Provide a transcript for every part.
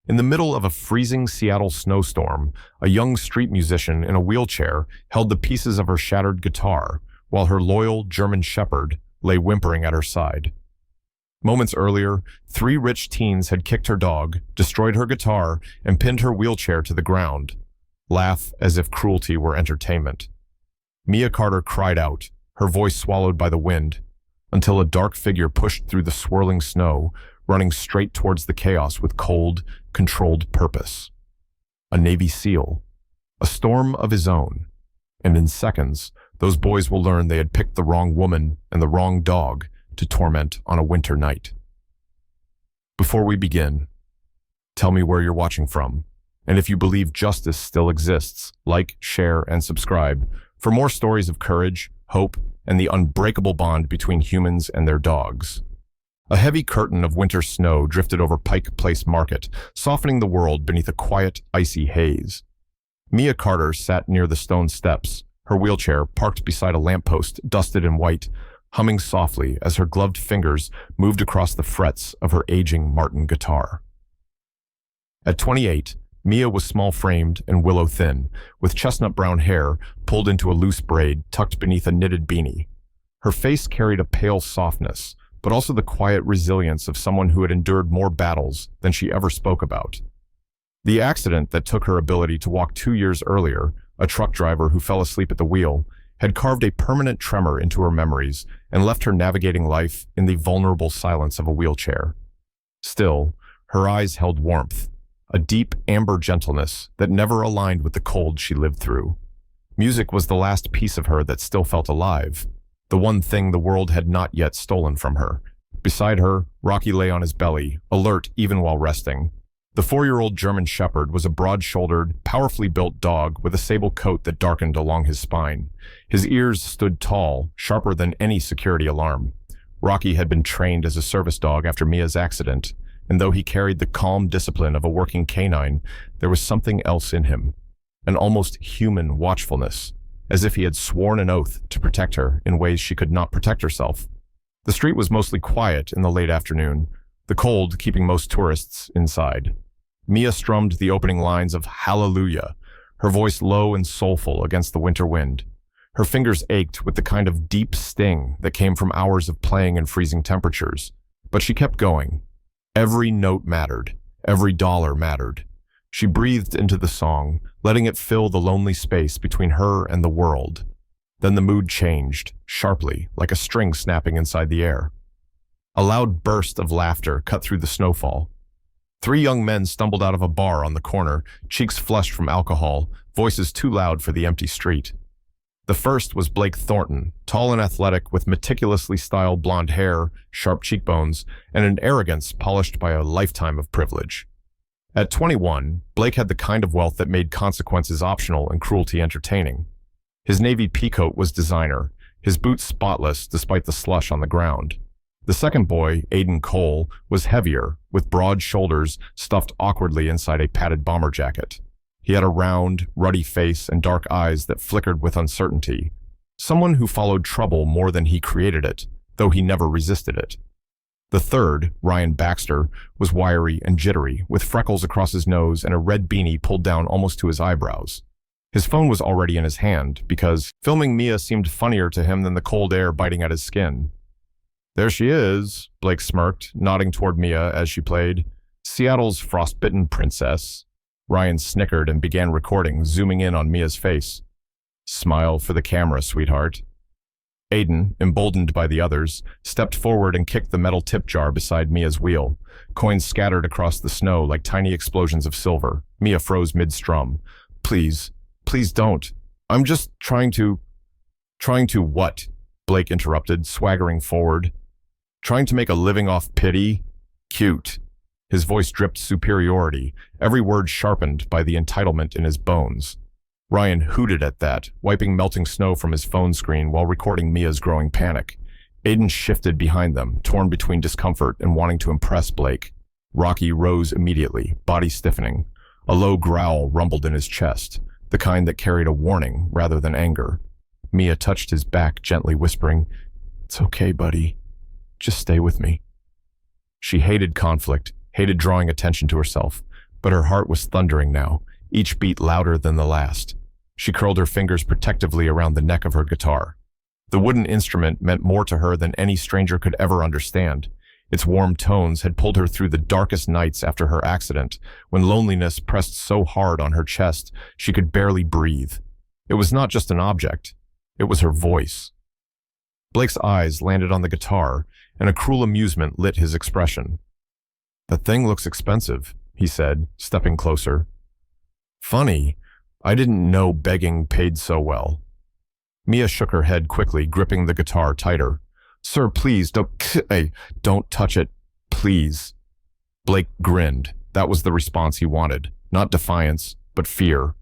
In the middle of a freezing Seattle snowstorm, a young street musician in a wheelchair held the pieces of her shattered guitar, while her loyal German shepherd lay whimpering at her side. Moments earlier, 3 rich teens had kicked her dog, destroyed her guitar, and pinned her wheelchair to the ground. Laugh as if cruelty were entertainment. Mia Carter cried out, her voice swallowed by the wind, until a dark figure pushed through the swirling snow, running straight towards the chaos with cold, controlled purpose. A Navy SEAL. A storm of his own. And in seconds, those boys will learn they had picked the wrong woman and the wrong dog to torment on a winter night. Before we begin, tell me where you're watching from, and if you believe justice still exists, like, share, and subscribe for more stories of courage, hope, and the unbreakable bond between humans and their dogs. A heavy curtain of winter snow drifted over Pike Place Market, softening the world beneath a quiet, icy haze. Mia Carter sat near the stone steps, her wheelchair parked beside a lamppost dusted in white, humming softly as her gloved fingers moved across the frets of her aging Martin guitar. At 28, Mia was small-framed and willow-thin, with chestnut-brown hair pulled into a loose braid tucked beneath a knitted beanie. Her face carried a pale softness, but also the quiet resilience of someone who had endured more battles than she ever spoke about. The accident that took her ability to walk 2 years earlier, a truck driver who fell asleep at the wheel, had carved a permanent tremor into her memories and left her navigating life in the vulnerable silence of a wheelchair. Still, her eyes held warmth, a deep amber gentleness that never aligned with the cold she lived through. Music was the last piece of her that still felt alive, the one thing the world had not yet stolen from her. Beside her, Rocky lay on his belly, alert even while resting. The 4-year-old German shepherd was a broad-shouldered, powerfully built dog with a sable coat that darkened along his spine. His ears stood tall, sharper than any security alarm. Rocky had been trained as a service dog after Mia's accident, and though he carried the calm discipline of a working canine, there was something else in him, an almost human watchfulness, as if he had sworn an oath to protect her in ways she could not protect herself. The street was mostly quiet in the late afternoon, the cold keeping most tourists inside. Mia strummed the opening lines of Hallelujah, her voice low and soulful against the winter wind. Her fingers ached with the kind of deep sting that came from hours of playing in freezing temperatures, but she kept going. Every note mattered, every dollar mattered. She breathed into the song, letting it fill the lonely space between her and the world. Then the mood changed, sharply, like a string snapping inside the air. A loud burst of laughter cut through the snowfall. 3 young men stumbled out of a bar on the corner, cheeks flushed from alcohol, voices too loud for the empty street. The first was Blake Thornton, tall and athletic with meticulously styled blonde hair, sharp cheekbones, and an arrogance polished by a lifetime of privilege. At 21, Blake had the kind of wealth that made consequences optional and cruelty entertaining. His navy peacoat was designer, his boots spotless despite the slush on the ground. The second boy, Aiden Cole, was heavier, with broad shoulders stuffed awkwardly inside a padded bomber jacket. He had a round, ruddy face and dark eyes that flickered with uncertainty. Someone who followed trouble more than he created it, though he never resisted it. The third, Ryan Baxter, was wiry and jittery, with freckles across his nose and a red beanie pulled down almost to his eyebrows. His phone was already in his hand, because filming Mia seemed funnier to him than the cold air biting at his skin. "There she is," Blake smirked, nodding toward Mia as she played. "Seattle's frostbitten princess." Ryan snickered and began recording, zooming in on Mia's face. "Smile for the camera, sweetheart." Aiden, emboldened by the others, stepped forward and kicked the metal tip jar beside Mia's wheel. Coins scattered across the snow like tiny explosions of silver. Mia froze mid-strum. "Please, please don't. I'm just trying to..." "Trying to what?" Blake interrupted, swaggering forward. "Trying to make a living off pity? Cute." His voice dripped superiority, every word sharpened by the entitlement in his bones. Ryan hooted at that, wiping melting snow from his phone screen while recording Mia's growing panic. Aiden shifted behind them, torn between discomfort and wanting to impress Blake. Rocky rose immediately, body stiffening. A low growl rumbled in his chest, the kind that carried a warning rather than anger. Mia touched his back, gently whispering, "It's okay, buddy. Just stay with me." She hated conflict, hated drawing attention to herself, But her heart was thundering now, each beat louder than the last. She curled her fingers protectively around the neck of her guitar. The wooden instrument meant more to her than any stranger could ever understand. Its warm tones had pulled her through the darkest nights after her accident, when loneliness pressed so hard on her chest she could barely breathe. It was not just an object. It was her voice. Blake's eyes landed on the guitar, and a cruel amusement lit his expression. "That thing looks expensive," he said, stepping closer. "Funny, I didn't know begging paid so well." Mia shook her head quickly, gripping the guitar tighter. "Sir, please, don't touch it, please." Blake grinned. That was the response he wanted, not defiance, but fear.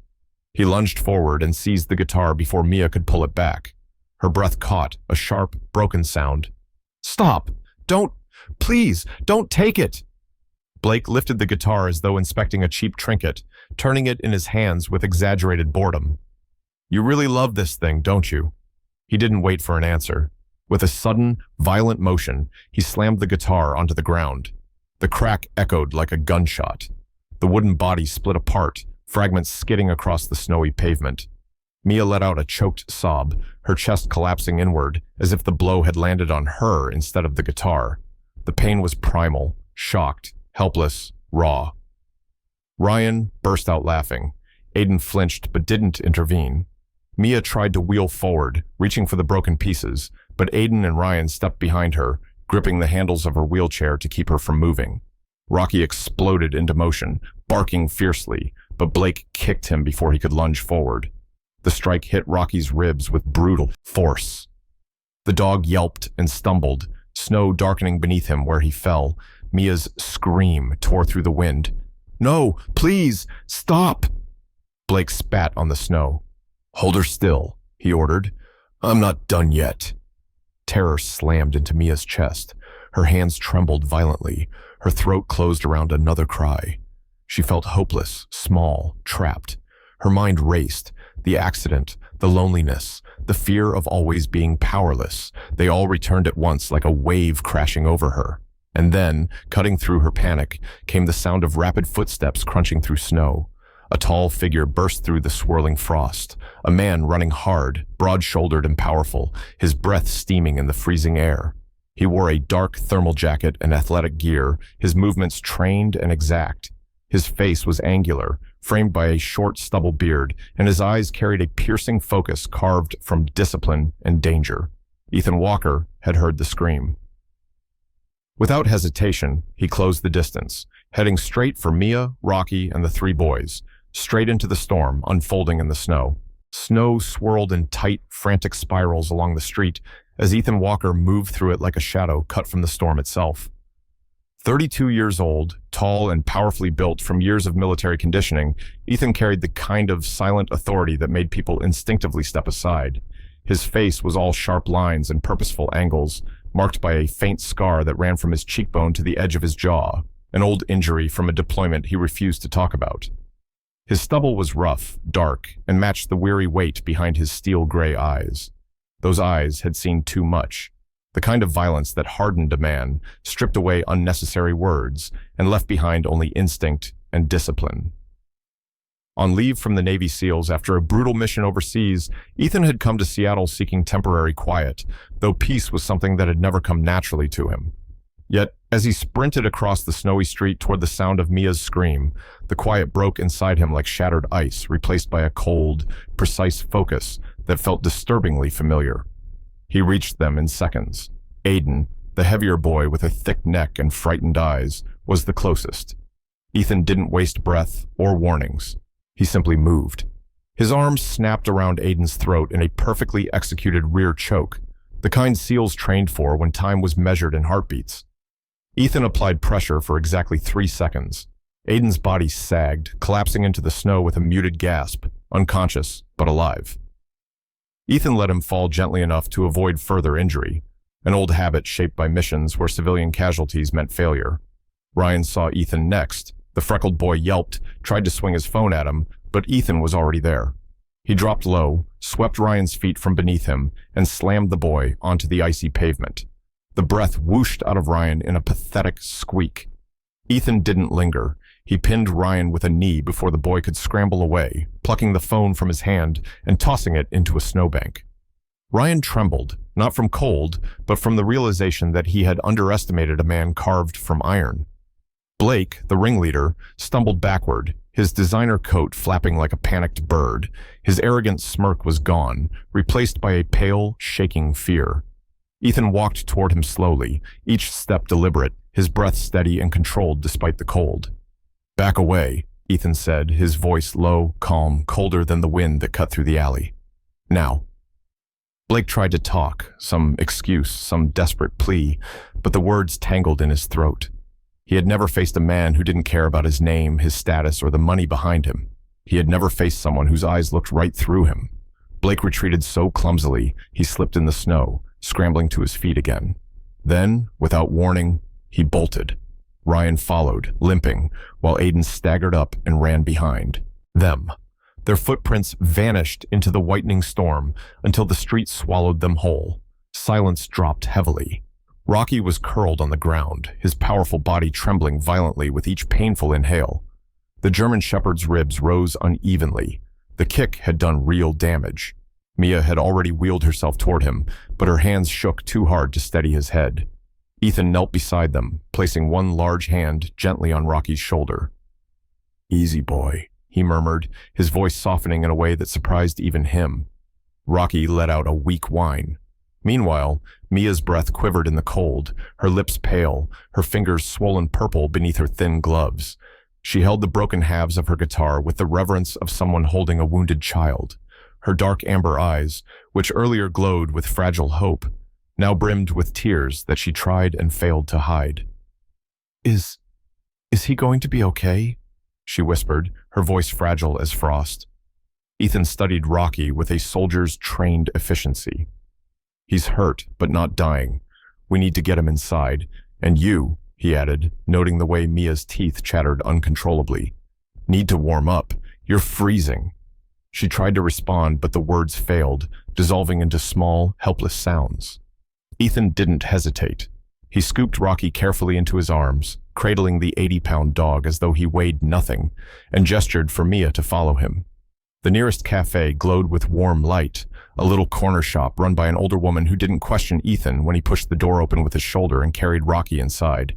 He lunged forward and seized the guitar before Mia could pull it back. Her breath caught, a sharp, broken sound. "Stop! Please, don't take it!" Blake lifted the guitar as though inspecting a cheap trinket, turning it in his hands with exaggerated boredom. "You really love this thing, don't you?" He didn't wait for an answer. With a sudden, violent motion, he slammed the guitar onto the ground. The crack echoed like a gunshot. The wooden body split apart, fragments skidding across the snowy pavement. Mia let out a choked sob, her chest collapsing inward, as if the blow had landed on her instead of the guitar. The pain was primal, shocked, helpless, raw. Ryan burst out laughing. Aiden flinched but didn't intervene. Mia tried to wheel forward, reaching for the broken pieces, but Aiden and Ryan stepped behind her, gripping the handles of her wheelchair to keep her from moving. Rocky exploded into motion, barking fiercely, but Blake kicked him before he could lunge forward. The strike hit Rocky's ribs with brutal force. The dog yelped and stumbled, snow darkening beneath him where he fell. Mia's scream tore through the wind. "No, please, stop!" Blake spat on the snow. "Hold her still," he ordered. "I'm not done yet." Terror slammed into Mia's chest. Her hands trembled violently. Her throat closed around another cry. She felt hopeless, small, trapped. Her mind raced. The accident, the loneliness, the fear of always being powerless. They all returned at once like a wave crashing over her. And then, cutting through her panic, came the sound of rapid footsteps crunching through snow. A tall figure burst through the swirling frost. A man running hard, broad-shouldered and powerful, his breath steaming in the freezing air. He wore a dark thermal jacket and athletic gear, his movements trained and exact. His face was angular, framed by a short stubble beard, and his eyes carried a piercing focus carved from discipline and danger. Ethan Walker had heard the scream. Without hesitation, he closed the distance, heading straight for Mia, Rocky, and the three boys, straight into the storm unfolding in the snow. Snow swirled in tight, frantic spirals along the street as Ethan Walker moved through it like a shadow cut from the storm itself. 32 years old, tall and powerfully built from years of military conditioning, Ethan carried the kind of silent authority that made people instinctively step aside. His face was all sharp lines and purposeful angles, marked by a faint scar that ran from his cheekbone to the edge of his jaw, an old injury from a deployment he refused to talk about. His stubble was rough, dark, and matched the weary weight behind his steel-gray eyes. Those eyes had seen too much. The kind of violence that hardened a man, stripped away unnecessary words, and left behind only instinct and discipline. On leave from the Navy SEALs after a brutal mission overseas, Ethan had come to Seattle seeking temporary quiet, though peace was something that had never come naturally to him. Yet, as he sprinted across the snowy street toward the sound of Mia's scream, the quiet broke inside him like shattered ice, replaced by a cold, precise focus that felt disturbingly familiar. He reached them in seconds. Aiden, the heavier boy with a thick neck and frightened eyes, was the closest. Ethan didn't waste breath or warnings. He simply moved. His arms snapped around Aiden's throat in a perfectly executed rear choke, the kind SEALs trained for when time was measured in heartbeats. Ethan applied pressure for exactly 3 seconds. Aiden's body sagged, collapsing into the snow with a muted gasp, unconscious but alive. Ethan let him fall gently enough to avoid further injury, an old habit shaped by missions where civilian casualties meant failure. Ryan saw Ethan next. The freckled boy yelped, tried to swing his phone at him, but Ethan was already there. He dropped low, swept Ryan's feet from beneath him, and slammed the boy onto the icy pavement. The breath whooshed out of Ryan in a pathetic squeak. Ethan didn't linger. He pinned Ryan with a knee before the boy could scramble away, plucking the phone from his hand and tossing it into a snowbank. Ryan trembled, not from cold, but from the realization that he had underestimated a man carved from iron. Blake, the ringleader, stumbled backward, his designer coat flapping like a panicked bird. His arrogant smirk was gone, replaced by a pale, shaking fear. Ethan walked toward him slowly, each step deliberate, his breath steady and controlled despite the cold. "Back away," Ethan said, his voice low, calm, colder than the wind that cut through the alley. "Now." Blake tried to talk, some excuse, some desperate plea, but the words tangled in his throat. He had never faced a man who didn't care about his name, his status, or the money behind him. He had never faced someone whose eyes looked right through him. Blake retreated so clumsily, he slipped in the snow, scrambling to his feet again. Then, without warning, he bolted. Ryan followed, limping, while Aiden staggered up and ran behind them. Their footprints vanished into the whitening storm until the street swallowed them whole. Silence dropped heavily. Rocky was curled on the ground, his powerful body trembling violently with each painful inhale. The German shepherd's ribs rose unevenly. The kick had done real damage. Mia had already wheeled herself toward him, but her hands shook too hard to steady his head. Ethan knelt beside them, placing one large hand gently on Rocky's shoulder. "Easy, boy," he murmured, his voice softening in a way that surprised even him. Rocky let out a weak whine. Meanwhile, Mia's breath quivered in the cold, her lips pale, her fingers swollen purple beneath her thin gloves. She held the broken halves of her guitar with the reverence of someone holding a wounded child. Her dark amber eyes, which earlier glowed with fragile hope, now brimmed with tears that she tried and failed to hide. Is he going to be okay?" she whispered, her voice fragile as frost. Ethan studied Rocky with a soldier's trained efficiency. "He's hurt, but not dying. We need to get him inside. And you," he added, noting the way Mia's teeth chattered uncontrollably, "need to warm up. You're freezing." She tried to respond, but the words failed, dissolving into small, helpless sounds. Ethan didn't hesitate. He scooped Rocky carefully into his arms, cradling the 80-pound dog as though he weighed nothing, and gestured for Mia to follow him. The nearest cafe glowed with warm light, a little corner shop run by an older woman who didn't question Ethan when he pushed the door open with his shoulder and carried Rocky inside.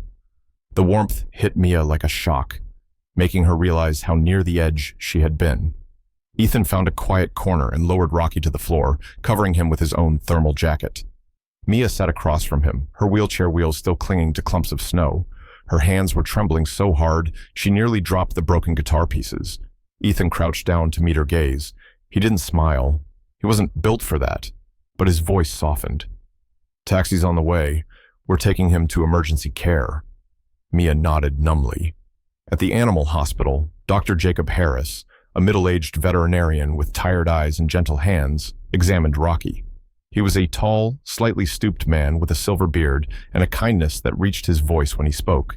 The warmth hit Mia like a shock, making her realize how near the edge she had been. Ethan found a quiet corner and lowered Rocky to the floor, covering him with his own thermal jacket. Mia sat across from him, her wheelchair wheels still clinging to clumps of snow. Her hands were trembling so hard, she nearly dropped the broken guitar pieces. Ethan crouched down to meet her gaze. He didn't smile. He wasn't built for that, but his voice softened. "Taxi's on the way. We're taking him to emergency care." Mia nodded numbly. At the animal hospital, Dr. Jacob Harris, a middle-aged veterinarian with tired eyes and gentle hands, examined Rocky. He was a tall, slightly stooped man with a silver beard and a kindness that reached his voice when he spoke.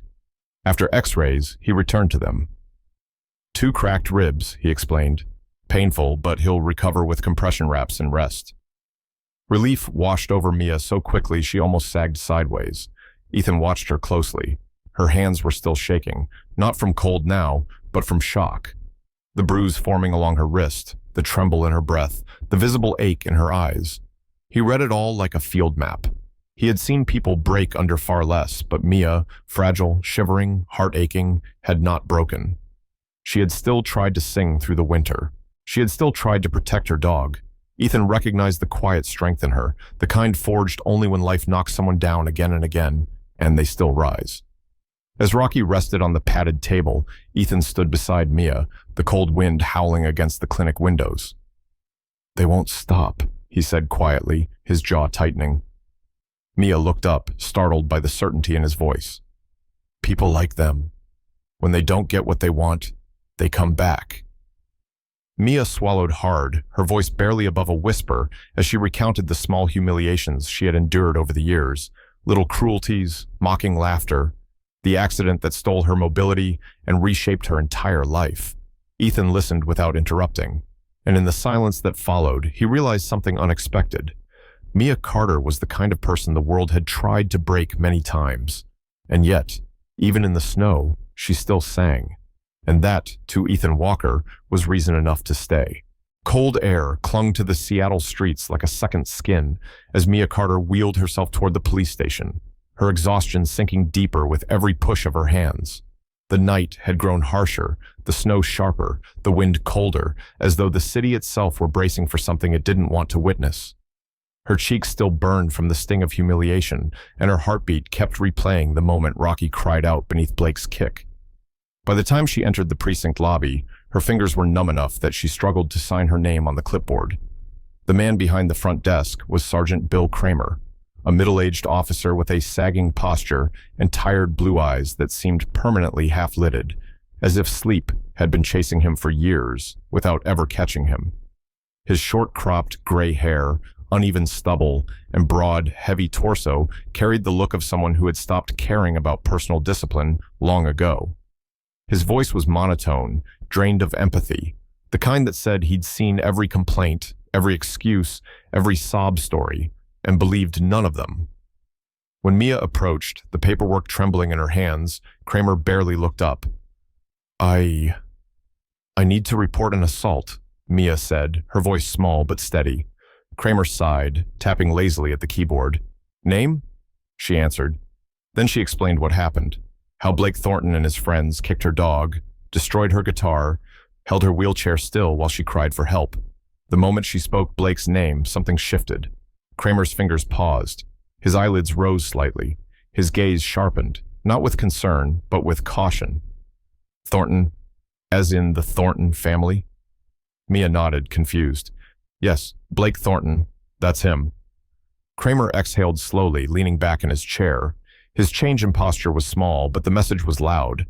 After x-rays, he returned to them. "2 cracked ribs," he explained. "Painful, but he'll recover with compression wraps and rest." Relief washed over Mia so quickly she almost sagged sideways. Ethan watched her closely. Her hands were still shaking, not from cold now, but from shock. The bruise forming along her wrist, the tremble in her breath, the visible ache in her eyes. He read it all like a field map. He had seen people break under far less, but Mia, fragile, shivering, heart aching, had not broken. She had still tried to sing through the winter. She had still tried to protect her dog. Ethan recognized the quiet strength in her, the kind forged only when life knocks someone down again and again, and they still rise. As Rocky rested on the padded table, Ethan stood beside Mia, the cold wind howling against the clinic windows. "They won't stop," he said quietly, his jaw tightening. Mia looked up, startled by the certainty in his voice. "People like them. When they don't get what they want, they come back." Mia swallowed hard, her voice barely above a whisper, as she recounted the small humiliations she had endured over the years, little cruelties, mocking laughter, the accident that stole her mobility and reshaped her entire life. Ethan listened without interrupting, and in the silence that followed, he realized something unexpected. Mia Carter was the kind of person the world had tried to break many times, and yet, even in the snow, she still sang. And that, to Ethan Walker, was reason enough to stay. Cold air clung to the Seattle streets like a second skin as Mia Carter wheeled herself toward the police station, her exhaustion sinking deeper with every push of her hands. The night had grown harsher, the snow sharper, the wind colder, as though the city itself were bracing for something it didn't want to witness. Her cheeks still burned from the sting of humiliation, and her heartbeat kept replaying the moment Rocky cried out beneath Blake's kick. By the time she entered the precinct lobby, her fingers were numb enough that she struggled to sign her name on the clipboard. The man behind the front desk was Sergeant Bill Kramer, a middle-aged officer with a sagging posture and tired blue eyes that seemed permanently half-lidded, as if sleep had been chasing him for years without ever catching him. His short-cropped gray hair, uneven stubble, and broad, heavy torso carried the look of someone who had stopped caring about personal discipline long ago. His voice was monotone, drained of empathy, the kind that said he'd seen every complaint, every excuse, every sob story, and believed none of them. When Mia approached, the paperwork trembling in her hands, Kramer barely looked up. I need to report an assault, Mia said, her voice small but steady. Kramer sighed, tapping lazily at the keyboard. Name? She answered. Then she explained what happened. How Blake Thornton and his friends kicked her dog, destroyed her guitar, held her wheelchair still while she cried for help. The moment she spoke Blake's name, something shifted. Kramer's fingers paused. His eyelids rose slightly. His gaze sharpened, not with concern, but with caution. Thornton, as in the Thornton family? Mia nodded, confused. Yes, Blake Thornton. That's him. Kramer exhaled slowly, leaning back in his chair. His change in posture was small, but the message was loud.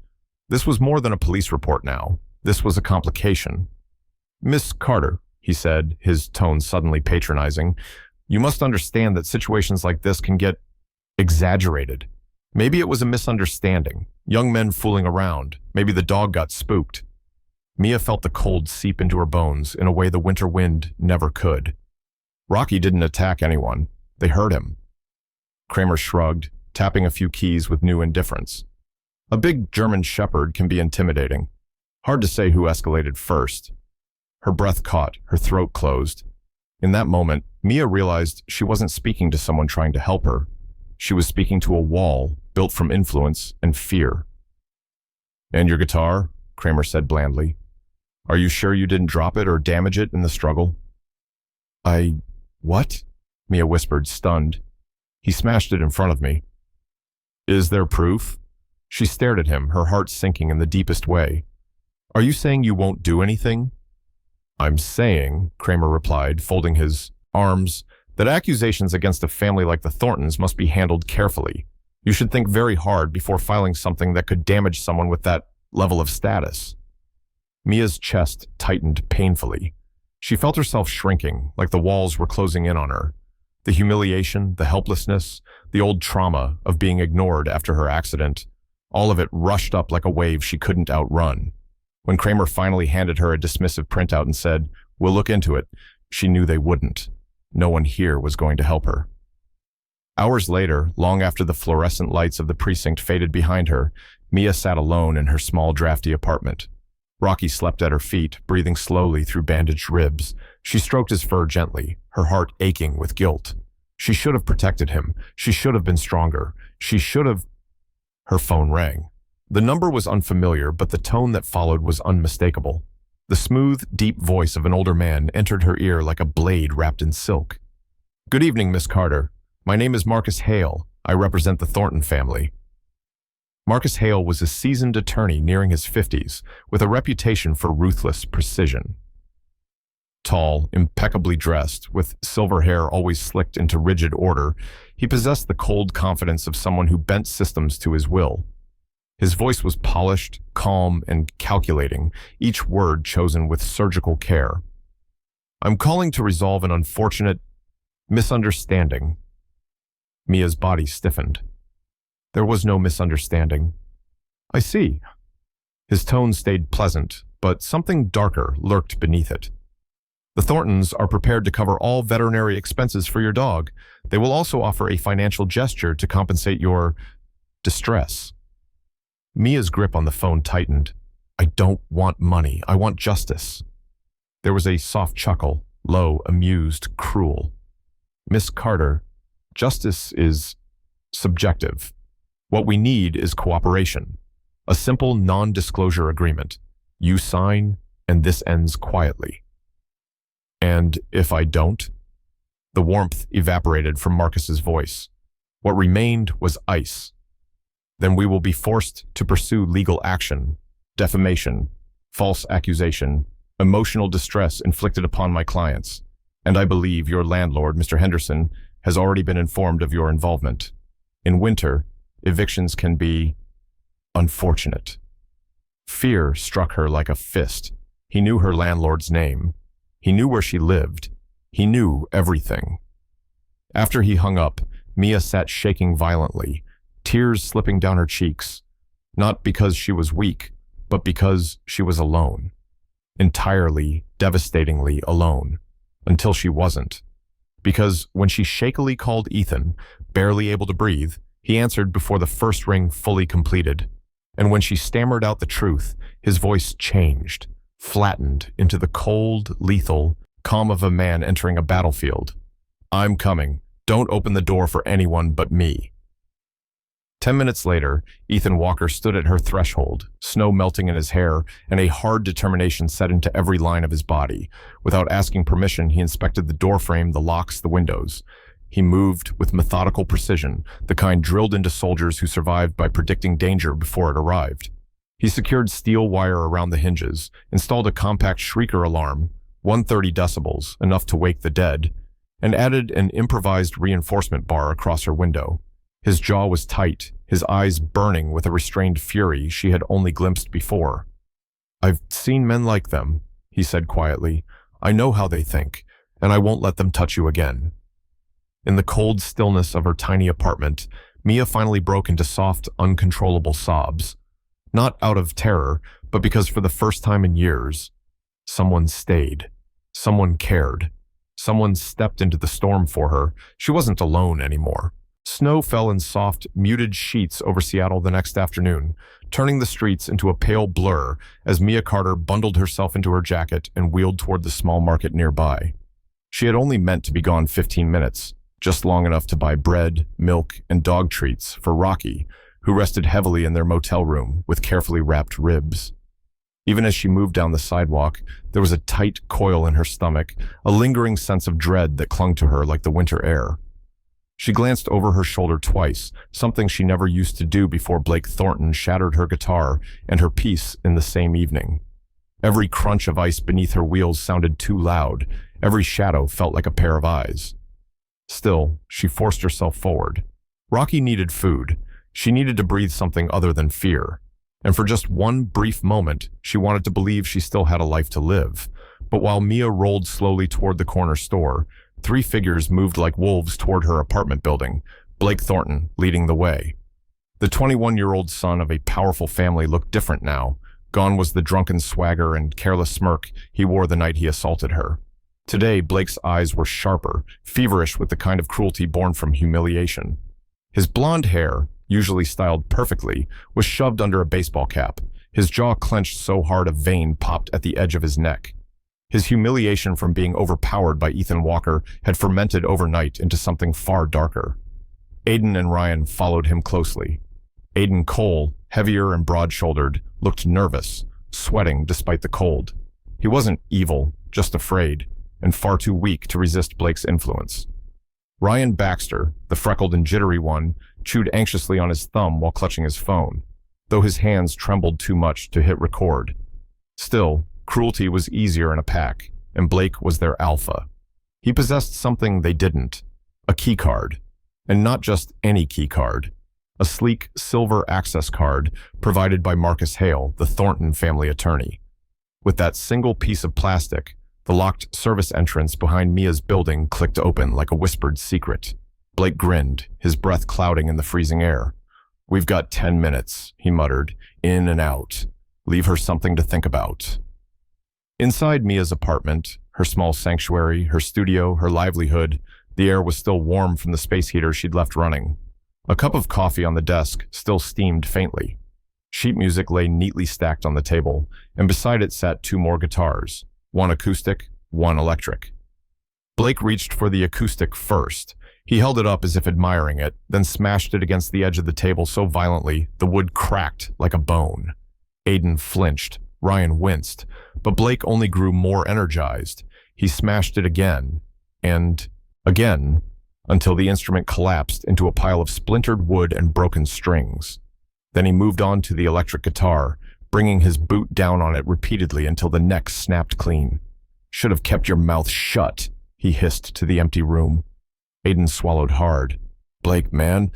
This was more than a police report now. This was a complication. Miss Carter, he said, his tone suddenly patronizing, you must understand that situations like this can get exaggerated. Maybe it was a misunderstanding. Young men fooling around. Maybe the dog got spooked. Mia felt the cold seep into her bones in a way the winter wind never could. Rocky didn't attack anyone. They hurt him. Kramer shrugged, tapping a few keys with new indifference. A big German shepherd can be intimidating. Hard to say who escalated first. Her breath caught, her throat closed. In that moment, Mia realized she wasn't speaking to someone trying to help her. She was speaking to a wall built from influence and fear. And your guitar? Kramer said blandly. Are you sure you didn't drop it or damage it in the struggle? What? Mia whispered, stunned. He smashed it in front of me. Is there proof? She stared at him, her heart sinking in the deepest way. Are you saying you won't do anything? I'm saying, Kramer replied, folding his arms, that accusations against a family like the Thorntons must be handled carefully. You should think very hard before filing something that could damage someone with that level of status. Mia's chest tightened painfully. She felt herself shrinking, like the walls were closing in on her. The humiliation, the helplessness, the old trauma of being ignored after her accident, all of it rushed up like a wave she couldn't outrun. When Kramer finally handed her a dismissive printout and said, "We'll look into it," she knew they wouldn't. No one here was going to help her. Hours later, long after the fluorescent lights of the precinct faded behind her, Mia sat alone in her small, drafty apartment. Rocky slept at her feet, breathing slowly through bandaged ribs. She stroked his fur gently, her heart aching with guilt. She should have protected him. She should have been stronger. She should have... Her phone rang. The number was unfamiliar, but the tone that followed was unmistakable. The smooth, deep voice of an older man entered her ear like a blade wrapped in silk. "Good evening, Miss Carter. My name is Marcus Hale. I represent the Thornton family." Marcus Hale was a seasoned attorney nearing his 50s, with a reputation for ruthless precision. Tall, impeccably dressed, with silver hair always slicked into rigid order, he possessed the cold confidence of someone who bent systems to his will. His voice was polished, calm, and calculating, each word chosen with surgical care. "I'm calling to resolve an unfortunate misunderstanding." Mia's body stiffened. There was no misunderstanding. "I see." His tone stayed pleasant, but something darker lurked beneath it. "The Thorntons are prepared to cover all veterinary expenses for your dog. They will also offer a financial gesture to compensate your distress." Mia's grip on the phone tightened. I don't want money. I want justice. There was a soft chuckle, low, amused, cruel. Miss Carter, justice is subjective. What we need is cooperation. A simple non-disclosure agreement. You sign, and this ends quietly. And if I don't? The warmth evaporated from Marcus's voice. What remained was ice. Then we will be forced to pursue legal action, defamation, false accusation, emotional distress inflicted upon my clients. And I believe your landlord, Mr. Henderson, has already been informed of your involvement. In winter, evictions can be unfortunate. Fear struck her like a fist. He knew her landlord's name. He knew where she lived. He knew everything. After he hung up, Mia sat shaking violently, tears slipping down her cheeks, not because she was weak, but because she was alone. Entirely, devastatingly alone, until she wasn't. Because when she shakily called Ethan, barely able to breathe, he answered before the first ring fully completed. And when she stammered out the truth, his voice changed, flattened into the cold, lethal calm of a man entering a battlefield. I'm coming. Don't open the door for anyone but me. 10 minutes later, Ethan Walker stood at her threshold, snow melting in his hair and a hard determination set into every line of his body. Without asking permission, he inspected the doorframe, the locks, the windows. He moved with methodical precision, the kind drilled into soldiers who survived by predicting danger before it arrived. He secured steel wire around the hinges, installed a compact shrieker alarm, 130 decibels, enough to wake the dead, and added an improvised reinforcement bar across her window. His jaw was tight, his eyes burning with a restrained fury she had only glimpsed before. I've seen men like them, he said quietly. I know how they think, and I won't let them touch you again. In the cold stillness of her tiny apartment, Mia finally broke into soft, uncontrollable sobs. Not out of terror, but because for the first time in years, someone stayed. Someone cared. Someone stepped into the storm for her. She wasn't alone anymore. Snow fell in soft, muted sheets over Seattle the next afternoon, turning the streets into a pale blur as Mia Carter bundled herself into her jacket and wheeled toward the small market nearby. She had only meant to be gone 15 minutes, just long enough to buy bread, milk, and dog treats for Rocky, who rested heavily in their motel room with carefully wrapped ribs. Even as she moved down the sidewalk, there was a tight coil in her stomach, a lingering sense of dread that clung to her like the winter air. She glanced over her shoulder twice, something she never used to do before Blake Thornton shattered her guitar and her peace in the same evening. Every crunch of ice beneath her wheels sounded too loud. Every shadow felt like a pair of eyes. Still, she forced herself forward. Rocky needed food. She needed to breathe something other than fear. And for just one brief moment, she wanted to believe she still had a life to live. But while Mia rolled slowly toward the corner store, 3 figures moved like wolves toward her apartment building, Blake Thornton leading the way. The 21-year-old son of a powerful family looked different now. Gone was the drunken swagger and careless smirk he wore the night he assaulted her. Today, Blake's eyes were sharper, feverish with the kind of cruelty born from humiliation. His blonde hair, usually styled perfectly, was shoved under a baseball cap. His jaw clenched so hard a vein popped at the edge of his neck. His humiliation from being overpowered by Ethan Walker had fermented overnight into something far darker. Aiden and Ryan followed him closely. Aiden Cole, heavier and broad-shouldered, looked nervous, sweating despite the cold. He wasn't evil, just afraid, and far too weak to resist Blake's influence. Ryan Baxter, the freckled and jittery one, chewed anxiously on his thumb while clutching his phone, though his hands trembled too much to hit record. Still, cruelty was easier in a pack, and Blake was their alpha. He possessed something they didn't, a key card, and not just any key card, a sleek silver access card provided by Marcus Hale, the Thornton family attorney. With that single piece of plastic, the locked service entrance behind Mia's building clicked open like a whispered secret. Blake grinned, his breath clouding in the freezing air. "We've got 10 minutes, he muttered, in and out. Leave her something to think about." Inside Mia's apartment, her small sanctuary, her studio, her livelihood, the air was still warm from the space heater she'd left running. A cup of coffee on the desk still steamed faintly. Sheet music lay neatly stacked on the table, and beside it sat two more guitars, one acoustic, one electric. Blake reached for the acoustic first. He held it up as if admiring it, then smashed it against the edge of the table so violently the wood cracked like a bone. Aiden flinched. Ryan winced, but Blake only grew more energized. He smashed it again, and again, until the instrument collapsed into a pile of splintered wood and broken strings. Then he moved on to the electric guitar, bringing his boot down on it repeatedly until the neck snapped clean. "Should have kept your mouth shut," he hissed to the empty room. Aiden swallowed hard. "Blake, man,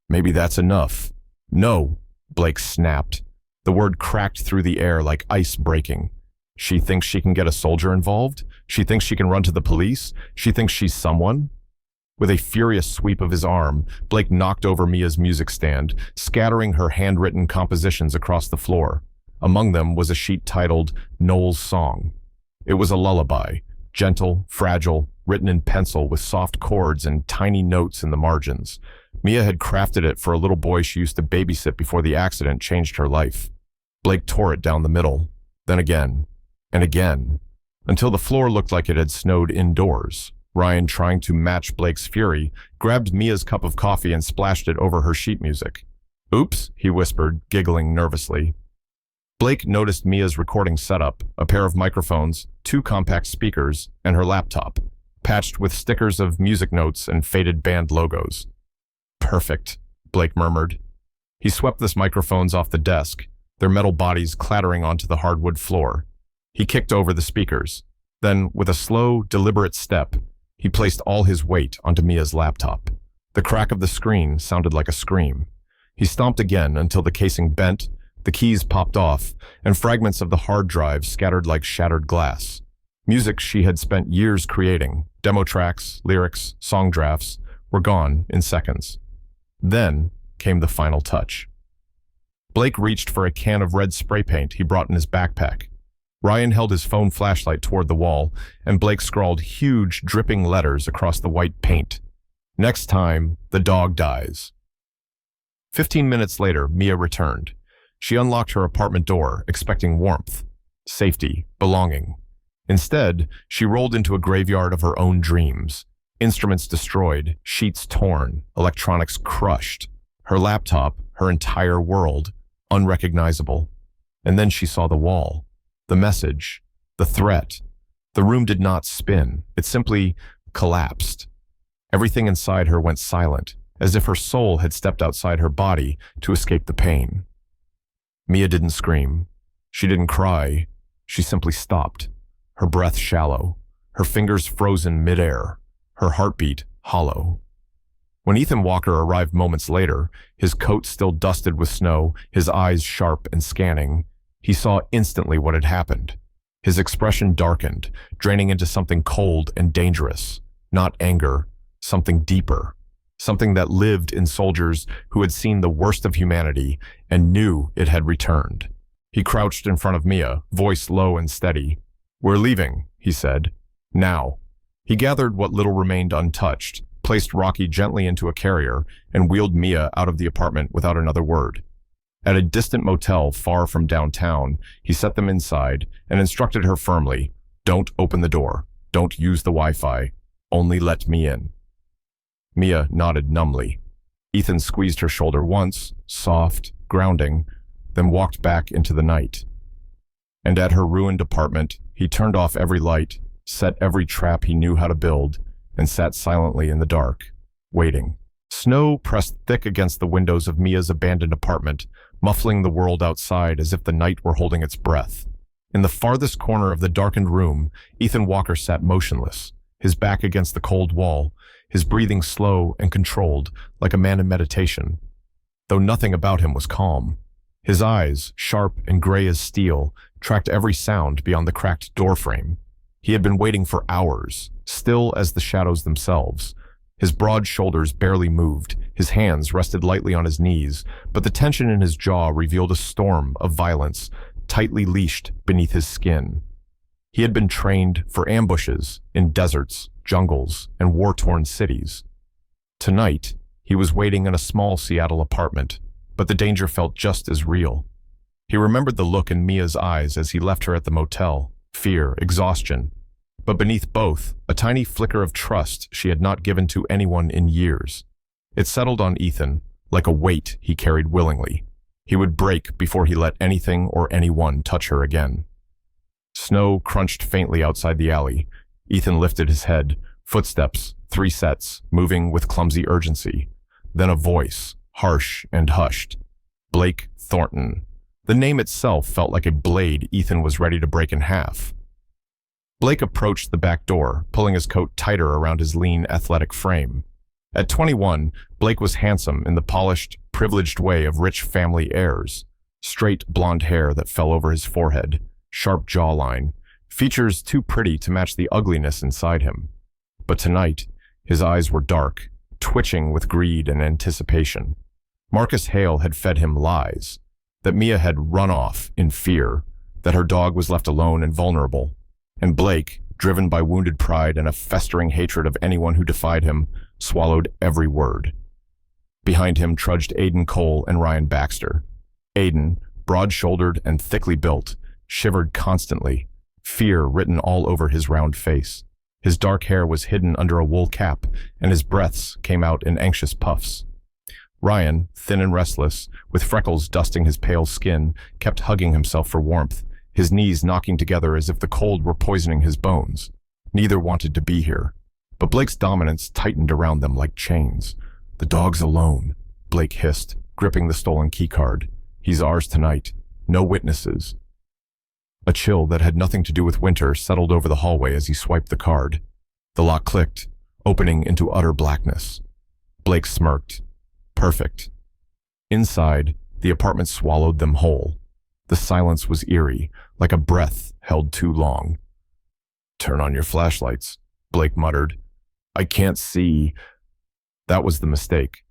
maybe that's enough." "No," Blake snapped. The word cracked through the air like ice breaking. "She thinks she can get a soldier involved? She thinks she can run to the police? She thinks she's someone?" With a furious sweep of his arm, Blake knocked over Mia's music stand, scattering her handwritten compositions across the floor. Among them was a sheet titled Noel's Song. It was a lullaby, gentle, fragile, written in pencil with soft chords and tiny notes in the margins. Mia had crafted it for a little boy she used to babysit before the accident changed her life. Blake tore it down the middle, then again, and again, until the floor looked like it had snowed indoors. Ryan, trying to match Blake's fury, grabbed Mia's cup of coffee and splashed it over her sheet music. "Oops," he whispered, giggling nervously. Blake noticed Mia's recording setup, a pair of microphones, two compact speakers, and her laptop, patched with stickers of music notes and faded band logos. "Perfect," Blake murmured. He swept the microphones off the desk, their metal bodies clattering onto the hardwood floor. He kicked over the speakers. Then, with a slow, deliberate step, he placed all his weight onto Mia's laptop. The crack of the screen sounded like a scream. He stomped again until the casing bent, the keys popped off, and fragments of the hard drive scattered like shattered glass. Music she had spent years creating, demo tracks, lyrics, song drafts, were gone in seconds. Then came the final touch. Blake reached for a can of red spray paint he brought in his backpack. Ryan held his phone flashlight toward the wall, and Blake scrawled huge, dripping letters across the white paint. "Next time, the dog dies." 15 minutes later, Mia returned. She unlocked her apartment door, expecting warmth, safety, belonging. Instead, she rolled into a graveyard of her own dreams. Instruments destroyed, sheets torn, electronics crushed. Her laptop, her entire world, unrecognizable. And then she saw the wall, the message, the threat. The room did not spin. It simply collapsed. Everything inside her went silent, as if her soul had stepped outside her body to escape the pain. Mia didn't scream. She didn't cry. She simply stopped, her breath shallow, her fingers frozen midair, her heartbeat hollow. When Ethan Walker arrived moments later, his coat still dusted with snow, his eyes sharp and scanning, he saw instantly what had happened. His expression darkened, draining into something cold and dangerous. Not anger, something deeper. Something that lived in soldiers who had seen the worst of humanity and knew it had returned. He crouched in front of Mia, voice low and steady. "We're leaving," he said. "Now." He gathered what little remained untouched, placed Rocky gently into a carrier, and wheeled Mia out of the apartment without another word. At a distant motel far from downtown, he set them inside and instructed her firmly, "Don't open the door. Don't use the Wi-Fi. Only let me in." Mia nodded numbly. Ethan squeezed her shoulder once, soft, grounding, then walked back into the night. And at her ruined apartment, he turned off every light, set every trap he knew how to build, and sat silently in the dark, waiting. Snow pressed thick against the windows of Mia's abandoned apartment, muffling the world outside as if the night were holding its breath. In the farthest corner of the darkened room, Ethan Walker sat motionless, his back against the cold wall, his breathing slow and controlled, like a man in meditation. Though nothing about him was calm. His eyes, sharp and gray as steel, tracked every sound beyond the cracked doorframe. He had been waiting for hours, still as the shadows themselves. His broad shoulders barely moved, his hands rested lightly on his knees, but the tension in his jaw revealed a storm of violence, tightly leashed beneath his skin. He had been trained for ambushes in deserts, jungles, and war-torn cities. Tonight, he was waiting in a small Seattle apartment, but the danger felt just as real. He remembered the look in Mia's eyes as he left her at the motel, fear, exhaustion. But beneath both, a tiny flicker of trust she had not given to anyone in years. It settled on Ethan, like a weight he carried willingly. He would break before he let anything or anyone touch her again. Snow crunched faintly outside the alley. Ethan lifted his head, footsteps, 3 sets, moving with clumsy urgency. Then a voice, harsh and hushed. Blake Thornton. The name itself felt like a blade Ethan was ready to break in half. Blake approached the back door, pulling his coat tighter around his lean, athletic frame. At 21, Blake was handsome in the polished, privileged way of rich family heirs. Straight blonde hair that fell over his forehead, sharp jawline, features too pretty to match the ugliness inside him. But tonight, his eyes were dark, twitching with greed and anticipation. Marcus Hale had fed him lies, that Mia had run off in fear, that her dog was left alone and vulnerable. And Blake, driven by wounded pride and a festering hatred of anyone who defied him, swallowed every word. Behind him trudged Aiden Cole and Ryan Baxter. Aiden, broad-shouldered and thickly built, shivered constantly, fear written all over his round face. His dark hair was hidden under a wool cap, and his breaths came out in anxious puffs. Ryan, thin and restless, with freckles dusting his pale skin, kept hugging himself for warmth, his knees knocking together as if the cold were poisoning his bones. Neither wanted to be here, but Blake's dominance tightened around them like chains. "The dog's alone," Blake hissed, gripping the stolen keycard. "He's ours tonight. No witnesses." A chill that had nothing to do with winter settled over the hallway as he swiped the card. The lock clicked, opening into utter blackness. Blake smirked. Perfect. Inside, the apartment swallowed them whole. The silence was eerie, like a breath held too long. "Turn on your flashlights," Blake muttered. "I can't see." That was the mistake.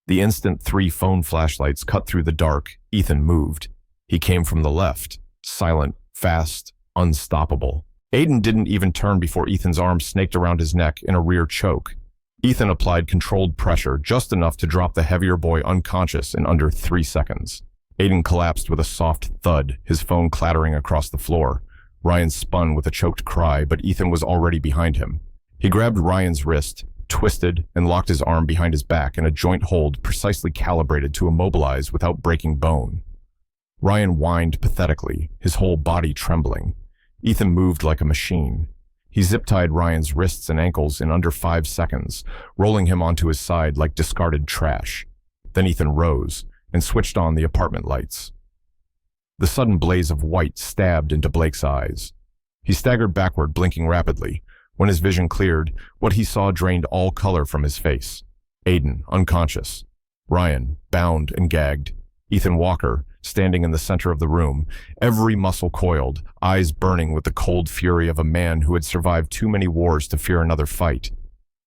The instant 3 phone flashlights cut through the dark, Ethan moved. He came from the left, silent, fast, unstoppable. Aiden didn't even turn before Ethan's arm snaked around his neck in a rear choke. Ethan applied controlled pressure, just enough to drop the heavier boy unconscious in under 3 seconds. Aiden collapsed with a soft thud, his phone clattering across the floor. Ryan spun with a choked cry, but Ethan was already behind him. He grabbed Ryan's wrist, twisted, and locked his arm behind his back in a joint hold precisely calibrated to immobilize without breaking bone. Ryan whined pathetically, his whole body trembling. Ethan moved like a machine. He zip-tied Ryan's wrists and ankles in under 5 seconds, rolling him onto his side like discarded trash. Then Ethan rose and switched on the apartment lights. The sudden blaze of white stabbed into Blake's eyes. He staggered backward, blinking rapidly. When his vision cleared, what he saw drained all color from his face. Aiden, unconscious. Ryan, bound and gagged. Ethan Walker, standing in the center of the room, every muscle coiled, eyes burning with the cold fury of a man who had survived too many wars to fear another fight.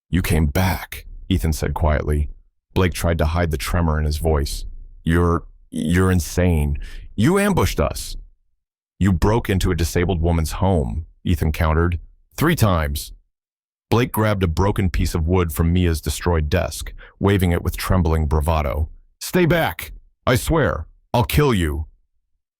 "You came back," Ethan said quietly. Blake tried to hide the tremor in his voice. You're insane. You ambushed us." "You broke into a disabled woman's home," Ethan countered. 3 times. Blake grabbed a broken piece of wood from Mia's destroyed desk, waving it with trembling bravado. "Stay back! I swear, I'll kill you."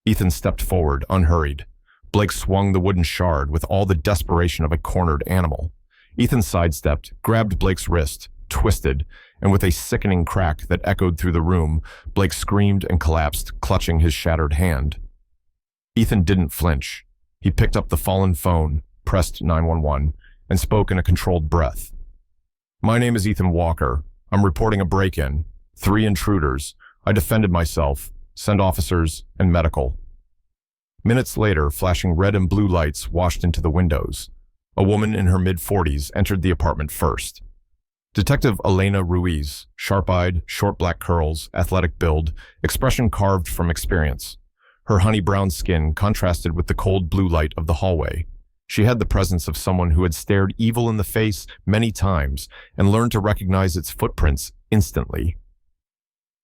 Ethan stepped forward, unhurried. Blake swung the wooden shard with all the desperation of a cornered animal. Ethan sidestepped, grabbed Blake's wrist, twisted, and with a sickening crack that echoed through the room, Blake screamed and collapsed, clutching his shattered hand. Ethan didn't flinch. He picked up the fallen phone, pressed 911, and spoke in a controlled breath. "My name is Ethan Walker. I'm reporting a break-in. 3 intruders. I defended myself. Send officers and medical." Minutes later, flashing red and blue lights washed into the windows. A woman in her mid-40s entered the apartment first. Detective Elena Ruiz, sharp-eyed, short black curls, athletic build, expression carved from experience. Her honey-brown skin contrasted with the cold blue light of the hallway. She had the presence of someone who had stared evil in the face many times and learned to recognize its footprints instantly.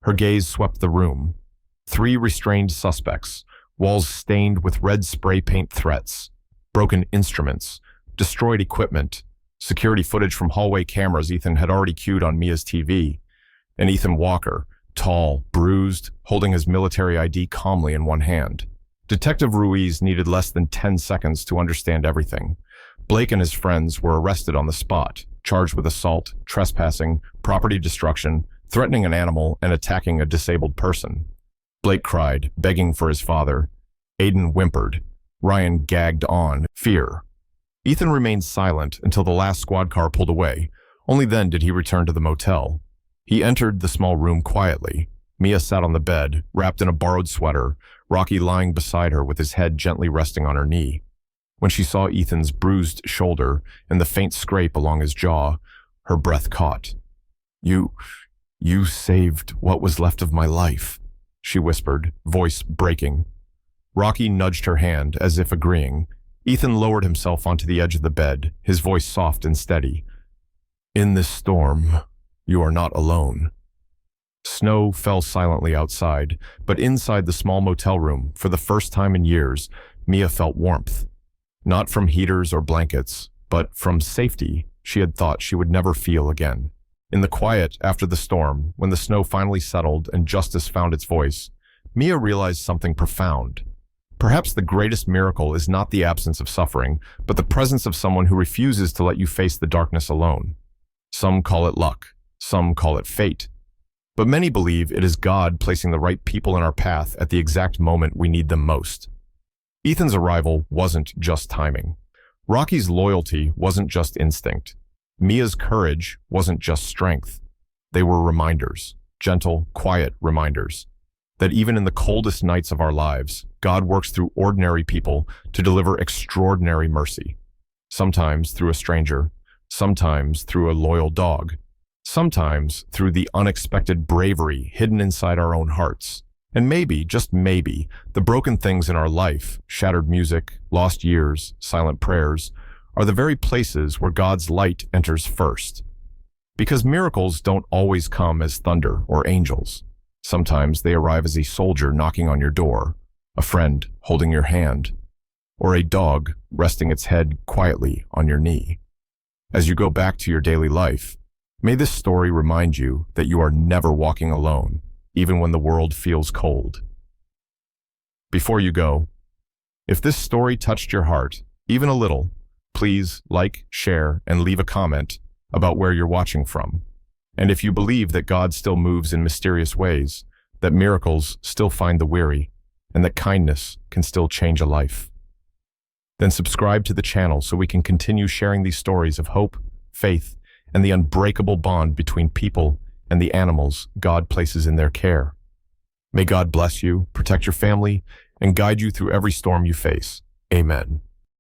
Her gaze swept the room. 3 restrained suspects, walls stained with red spray paint threats, broken instruments, destroyed equipment, security footage from hallway cameras Ethan had already cued on Mia's TV, and Ethan Walker, tall, bruised, holding his military ID calmly in one hand. Detective Ruiz needed less than 10 seconds to understand everything. Blake and his friends were arrested on the spot, charged with assault, trespassing, property destruction, threatening an animal, and attacking a disabled person. Blake cried, begging for his father. Aiden whimpered. Ryan gagged on, fear. Ethan remained silent until the last squad car pulled away. Only then did he return to the motel. He entered the small room quietly. Mia sat on the bed, wrapped in a borrowed sweater, Rocky lying beside her with his head gently resting on her knee. When she saw Ethan's bruised shoulder and the faint scrape along his jaw, her breath caught. You saved what was left of my life," she whispered, voice breaking. Rocky nudged her hand, as if agreeing. Ethan lowered himself onto the edge of the bed, his voice soft and steady. "In this storm, you are not alone." Snow fell silently outside, but inside the small motel room, for the first time in years, Mia felt warmth. Not from heaters or blankets, but from safety she had thought she would never feel again. In the quiet after the storm, when the snow finally settled and justice found its voice, Mia realized something profound. Perhaps the greatest miracle is not the absence of suffering, but the presence of someone who refuses to let you face the darkness alone. Some call it luck, some call it fate, but many believe it is God placing the right people in our path at the exact moment we need them most. Ethan's arrival wasn't just timing. Rocky's loyalty wasn't just instinct. Mia's courage wasn't just strength. They were reminders, gentle, quiet reminders, that even in the coldest nights of our lives, God works through ordinary people to deliver extraordinary mercy. Sometimes through a stranger, sometimes through a loyal dog, sometimes through the unexpected bravery hidden inside our own hearts. And maybe, just maybe, the broken things in our life, shattered music, lost years, silent prayers, are the very places where God's light enters first. Because miracles don't always come as thunder or angels. Sometimes they arrive as a soldier knocking on your door, a friend holding your hand, or a dog resting its head quietly on your knee. As you go back to your daily life, may this story remind you that you are never walking alone, even when the world feels cold. Before you go, if this story touched your heart, even a little, please like, share, and leave a comment about where you're watching from. And if you believe that God still moves in mysterious ways, that miracles still find the weary, and that kindness can still change a life, then subscribe to the channel so we can continue sharing these stories of hope, faith, and the unbreakable bond between people and the animals God places in their care. May God bless you, protect your family, and guide you through every storm you face. Amen.